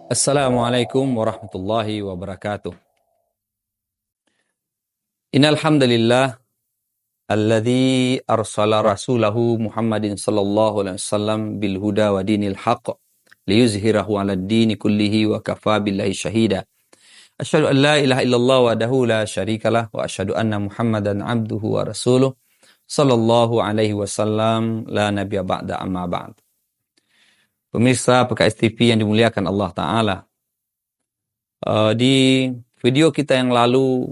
Assalamualaikum warahmatullahi wabarakatuh. Innal hamdalillah alladzi arsala rasulahu Muhammadin sallallahu alaihi wasallam bil huda wa dinil haqq liyuzhirahu 'alad dini kullihi wa kafa billahi syahida. Asyhadu an la ilaha illallah wahdahu la syarikalah wa asyhadu anna Muhammadan abduhu wa rasuluh sallallahu alaihi wasallam la nabiyya ba'da amma ba'd. Pemirsa PKS TV yang dimuliakan Allah Ta'ala. Di video kita yang lalu,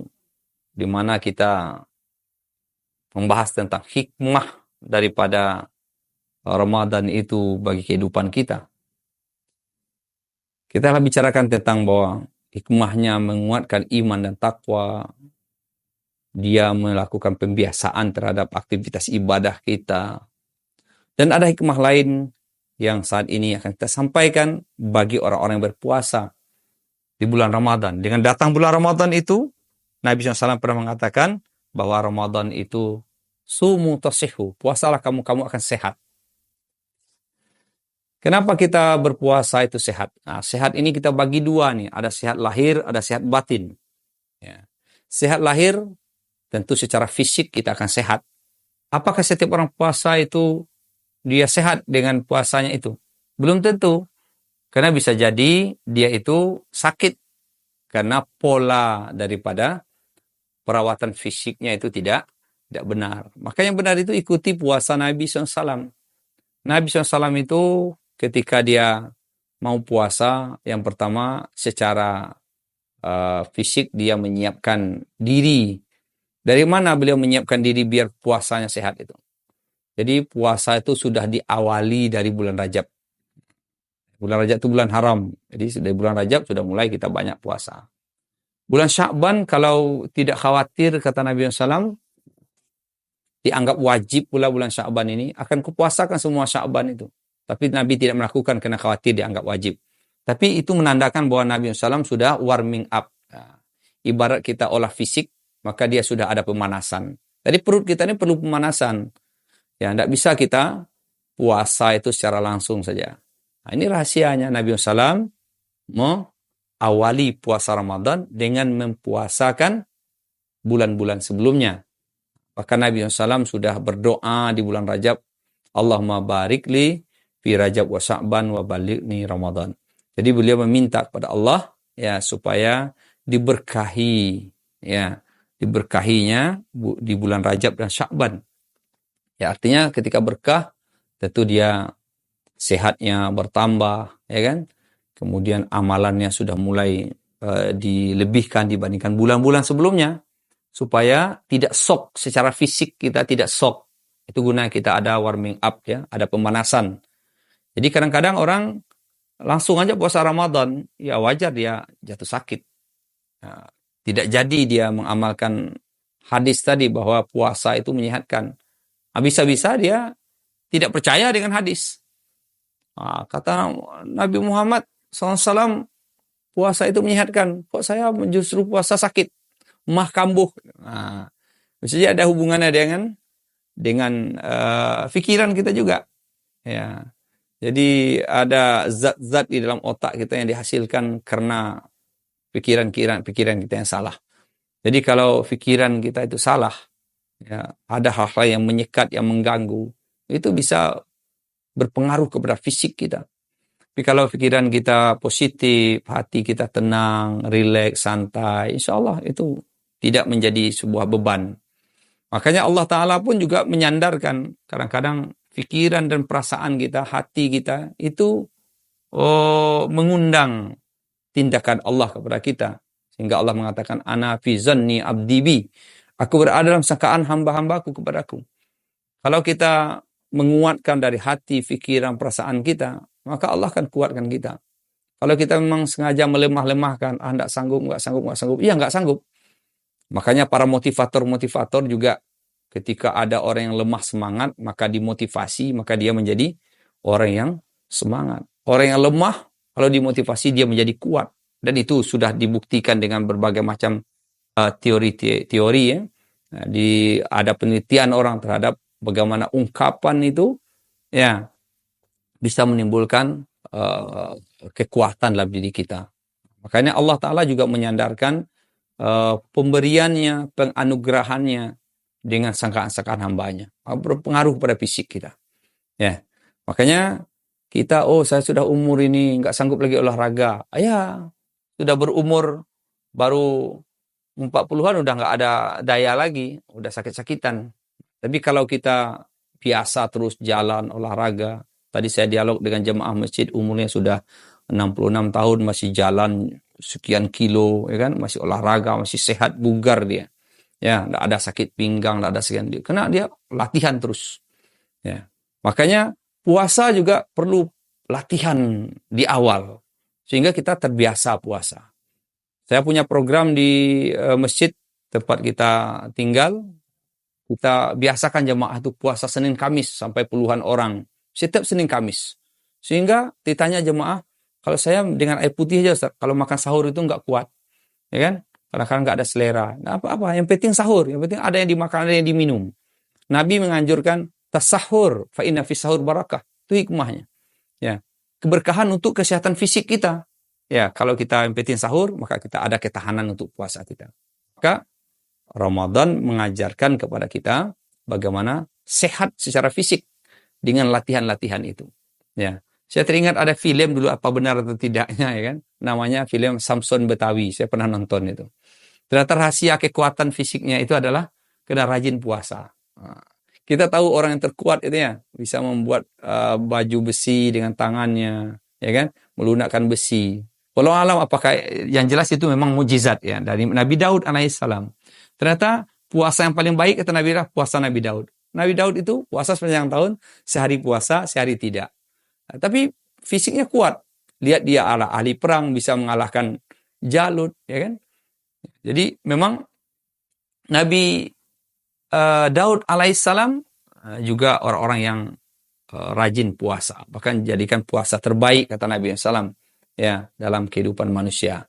di mana kita membahas tentang hikmah daripada Ramadan itu bagi kehidupan kita. Kita akan bicarakan tentang bahwa hikmahnya menguatkan iman dan takwa. Dia melakukan pembiasaan terhadap aktivitas ibadah kita. Dan ada hikmah lain yang saat ini akan kita sampaikan bagi orang-orang yang berpuasa di bulan Ramadan. Dengan datang bulan Ramadan itu, Nabi SAW pernah mengatakan bahwa Ramadan itu sumu tasihu, puasalah kamu akan sehat. Kenapa kita berpuasa itu sehat? Nah, sehat ini kita bagi dua nih, ada sehat lahir, ada sehat batin. Ya. Sehat lahir, tentu secara fisik kita akan sehat. Apakah setiap orang puasa itu dia sehat dengan puasanya itu? Belum tentu. Karena bisa jadi dia itu sakit karena pola daripada perawatan fisiknya itu tidak benar. Maka yang benar itu ikuti puasa Nabi SAW. Nabi SAW itu ketika dia mau puasa, yang pertama secara fisik dia menyiapkan diri. Dari mana beliau menyiapkan diri biar puasanya sehat itu? Jadi puasa itu sudah diawali dari bulan Rajab. Bulan Rajab itu bulan haram. Jadi dari bulan Rajab sudah mulai kita banyak puasa. Bulan Sya'ban kalau tidak khawatir, kata Nabi SAW, dianggap wajib pula bulan Sya'ban ini, akan kupuasakan semua Sya'ban itu. Tapi Nabi tidak melakukan karena khawatir dianggap wajib. Tapi itu menandakan bahwa Nabi SAW sudah warming up. Nah, ibarat kita olah fisik, maka dia sudah ada pemanasan. Jadi perut kita ini perlu pemanasan. Ya, tidak bisa kita puasa itu secara langsung saja. Nah, ini rahasianya Nabi SAW mengawali puasa Ramadan dengan mempuasakan bulan-bulan sebelumnya. Bahkan Nabi SAW sudah berdoa di bulan Rajab, Allahumma barik li fi Rajab wa Sya'ban wa balighni Ramadan. Jadi beliau meminta kepada Allah ya supaya diberkahi, ya, diberkahinya di bulan Rajab dan Sya'ban. Ya, artinya ketika berkah tentu dia sehatnya bertambah, ya kan? Kemudian amalannya sudah mulai dilebihkan dibandingkan bulan-bulan sebelumnya, supaya tidak shock secara fisik, kita tidak shock. Itu guna kita ada warming up, ya, ada pemanasan. Jadi kadang-kadang orang langsung aja puasa Ramadan, ya wajar dia jatuh sakit. Nah, tidak jadi dia mengamalkan hadis tadi bahwa puasa itu menyehatkan. Bisa-bisa dia tidak percaya dengan hadis. Nah, kata Nabi Muhammad SAW, puasa itu menyehatkan. Kok saya justru puasa sakit? Mah kambuh. Nah, bisa ada hubungannya dengan pikiran kita juga. Ya. Jadi ada zat-zat di dalam otak kita yang dihasilkan karena pikiran kita yang salah. Jadi kalau pikiran kita itu salah, ya, ada hal-hal yang menyekat, yang mengganggu, itu bisa berpengaruh kepada fisik kita. Tapi kalau pikiran kita positif, hati kita tenang, rileks, santai, insya Allah itu tidak menjadi sebuah beban. Makanya Allah Ta'ala pun juga menyandarkan kadang-kadang pikiran dan perasaan kita, hati kita itu mengundang tindakan Allah kepada kita. Sehingga Allah mengatakan, Ana fi zanni abdi bi. Aku berada dalam sangkaan hamba-hambaku kepadaku. Kalau kita menguatkan dari hati, pikiran, perasaan kita, maka Allah akan kuatkan kita. Kalau kita memang sengaja melemah-lemahkan, enggak sanggup, iya enggak sanggup. Makanya para motivator juga ketika ada orang yang lemah semangat, maka dimotivasi, maka dia menjadi orang yang semangat. Orang yang lemah, kalau dimotivasi dia menjadi kuat. Dan itu sudah dibuktikan dengan berbagai macam teori ya. Ada penelitian orang terhadap bagaimana ungkapan itu ya bisa menimbulkan uh, kekuatan dalam diri kita. Makanya Allah Ta'ala juga menyandarkan pemberiannya, penganugerahannya dengan sangkaan-sangkaan hambanya. Berpengaruh pada fisik kita. Ya, makanya kita, saya sudah umur ini, nggak sanggup lagi olahraga. Ya, sudah berumur, baru 40-an udah nggak ada daya lagi, udah sakit-sakitan. Tapi kalau kita biasa terus jalan, olahraga, tadi saya dialog dengan jemaah masjid, umurnya sudah 66 tahun, masih jalan sekian kilo, ya kan, masih olahraga, masih sehat, bugar dia. Ya, nggak ada sakit pinggang, nggak ada sekian dia. Karena dia latihan terus. Ya, makanya puasa juga perlu latihan di awal, sehingga kita terbiasa puasa. Saya punya program di masjid tempat kita tinggal. Kita biasakan jemaah itu puasa Senin Kamis sampai puluhan orang. Setiap Senin Kamis. Sehingga ditanya jemaah, kalau saya dengan air putih aja, Ustaz, kalau makan sahur itu nggak kuat. Ya kan? Kadang-kadang nggak ada selera. Nah, apa-apa, yang penting sahur. Yang penting ada yang dimakan, ada yang diminum. Nabi menganjurkan, tasahur, fa inna fis sahur barakah. Itu hikmahnya. Ya. Keberkahan untuk kesehatan fisik kita. Ya, kalau kita yang penting sahur, maka kita ada ketahanan untuk puasa kita. Maka Ramadan mengajarkan kepada kita bagaimana sehat secara fisik dengan latihan-latihan itu. Ya, saya teringat ada film dulu, apa benar atau tidaknya, ya kan? Namanya film Samson Betawi. Saya pernah nonton itu. Ternyata rahasia kekuatan fisiknya itu adalah kena rajin puasa. Kita tahu orang yang terkuat itu ya bisa membuat baju besi dengan tangannya, ya kan? Melunakkan besi. Walau alam apakah yang jelas itu memang mujizat ya dari Nabi Daud alaihissalam. Ternyata puasa yang paling baik kata Nabi adalah puasa Nabi Daud. Nabi Daud itu puasa sepanjang tahun, sehari puasa, sehari tidak. Nah, tapi fisiknya kuat. Lihat dia ahli perang, bisa mengalahkan Jalut, ya kan? Jadi memang Nabi Daud alaihissalam juga orang-orang yang rajin puasa. Bahkan jadikan puasa terbaik kata Nabi SAW ya dalam kehidupan manusia.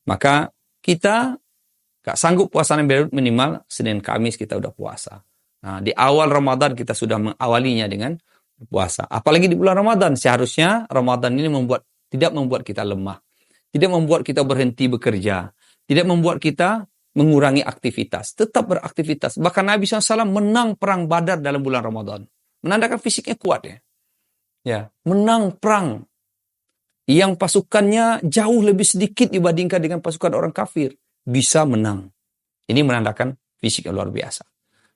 Maka kita gak sanggup puasa Nabi Daud, minimal Senin Kamis kita udah puasa. Nah, di awal Ramadan kita sudah mengawalinya dengan puasa. Apalagi di bulan Ramadan, seharusnya Ramadan ini tidak membuat kita lemah. Tidak membuat kita berhenti bekerja. Tidak membuat kita mengurangi aktivitas. Tetap beraktivitas. Bahkan Nabi SAW menang perang Badar dalam bulan Ramadan. Menandakan fisiknya kuat ya. Ya, menang perang yang pasukannya jauh lebih sedikit dibandingkan dengan pasukan orang kafir. Bisa menang. Ini menandakan fisik yang luar biasa.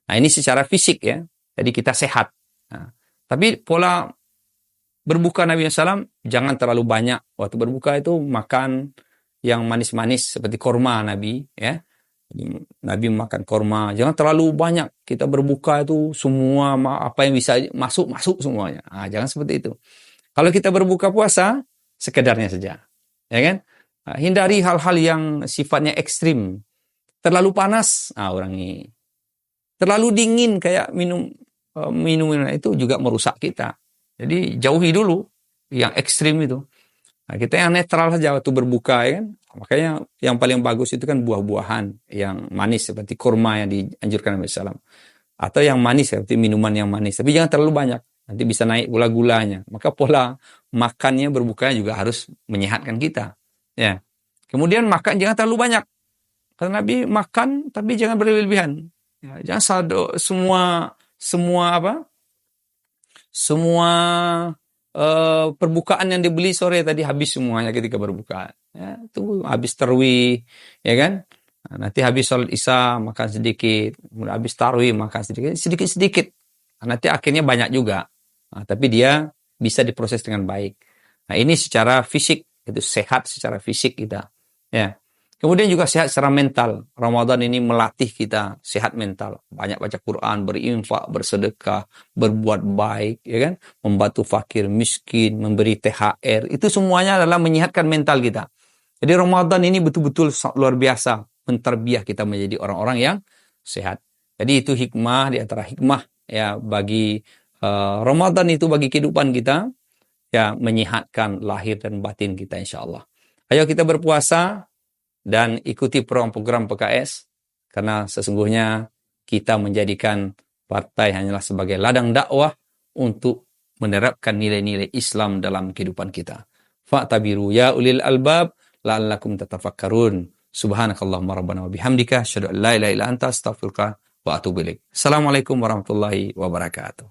Nah, ini secara fisik ya. Jadi kita sehat. Nah, tapi pola berbuka Nabi SAW jangan terlalu banyak. Waktu berbuka itu makan yang manis-manis seperti korma Nabi ya. Nabi makan korma. Jangan terlalu banyak. Kita berbuka itu semua apa yang bisa masuk semuanya. Nah, jangan seperti itu. Kalau kita berbuka puasa sekedarnya saja. Ya kan? Nah, hindari hal-hal yang sifatnya ekstrim. Terlalu panas, kurangi. Terlalu dingin kayak minuman itu juga merusak kita. Jadi jauhi dulu yang ekstrim itu. Nah, kita yang netral saja waktu berbuka ya kan. Makanya yang paling bagus itu kan buah-buahan yang manis seperti kurma yang dianjurkan Nabi SAW. Atau yang manis seperti minuman yang manis. Tapi jangan terlalu banyak. Nanti bisa naik gula-gulanya. Maka pola makannya berbukanya juga harus menyehatkan kita. Ya. Kemudian makan jangan terlalu banyak. Karena Nabi makan tapi jangan berlebihan. Ya, jangan semua perbukaan yang dibeli sore tadi habis semuanya ketika berbuka. Ya, tunggu habis tarwih, ya kan? Nah, nanti habis sholat isya makan sedikit, kemudian habis tarwih makan sedikit. Nanti akhirnya banyak juga. Nah, tapi dia bisa diproses dengan baik. Nah, ini secara fisik itu sehat secara fisik kita. Ya. Kemudian juga sehat secara mental. Ramadan ini melatih kita sehat mental. Banyak baca Quran, berinfak, bersedekah, berbuat baik, ya kan? Membantu fakir, miskin, memberi THR. Itu semuanya adalah menyehatkan mental kita. Jadi Ramadan ini betul-betul luar biasa menterbiah kita menjadi orang-orang yang sehat. Jadi itu hikmah di antara hikmah ya bagi Ramadan itu bagi kehidupan kita ya menyehatkan lahir dan batin kita insyaallah. Ayo kita berpuasa dan ikuti program PKS, karena sesungguhnya kita menjadikan partai hanyalah sebagai ladang dakwah untuk menerapkan nilai-nilai Islam dalam kehidupan kita. fa'tabiru ya ulil albab la'allakum tatafakkarun. Subhanakallahumma rabbana wa bihamdika asyhadu an la ilaha illa anta astaghfiruka wa atubu ilaik. Assalamualaikum warahmatullahi wabarakatuh.